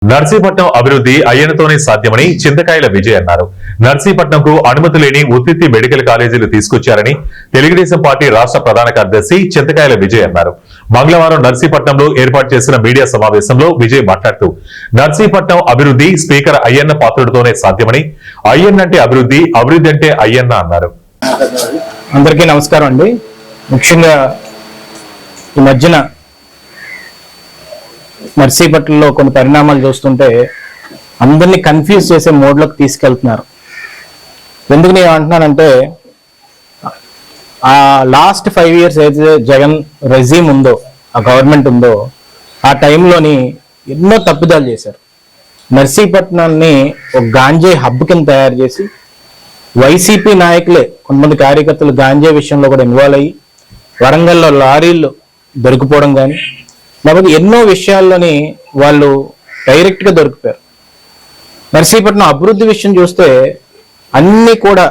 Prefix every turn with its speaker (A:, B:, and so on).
A: నర్సీపట్నం అభివృద్ధి అయ్యనతోనే సాధ్యమని చింతకాయల విజయ్ అన్నారు. నర్సీపట్నంకు అనుమతి లేని ఉత్తిత్తి మెడికల్ కాలేజీలు తీసుకొచ్చారని తెలుగుదేశం పార్టీ రాష్ట్ర ప్రధాన కార్యదర్శి చింతకాయల విజయ్ అన్నారు. మంగళవారం నర్సీపట్నంలో ఏర్పాటు చేసిన మీడియా సమావేశంలో విజయ్ మాట్లాడుతూ నర్సీపట్నం అభివృద్ధి స్పీకర్ అయ్యన్న పాత్రుడితోనే సాధ్యమని, అయ్యన్న అంటే అభివృద్ధి, అభివృద్ధి అంటే అయ్యన్న అన్నారు.
B: అందరికీ నమస్కారం అండి. ముఖ్యంగా ఈ మధ్యన నర్సీపట్నంలో కొన్ని పరిణామాలు చూస్తుంటే అందరినీ కన్ఫ్యూజ్ చేసే మోడ్లోకి తీసుకెళ్తున్నారు. ఎందుకు నేను అంటున్నానంటే, ఆ లాస్ట్ 5 years అయితే జగన్ రెజీమ్ ఉందో, ఆ గవర్నమెంట్ ఉందో, ఆ టైంలోని ఎన్నో తప్పిదాలు చేశారు. నర్సీపట్నాన్ని ఒక గాంజాయి హబ్ కింద తయారు చేసి వైసీపీ నాయకులే కొంతమంది కార్యకర్తలు గాంజాయి విషయంలో కూడా ఇన్వాల్వ్ అయ్యి వరంగల్లో లారీలు దొరికిపోవడం కానీ, లేకపోతే ఎన్నో విషయాల్లోని వాళ్ళు డైరెక్ట్గా దొరికిపోయారు. నర్సీపట్నం అభివృద్ధి విషయం చూస్తే అన్నీ కూడా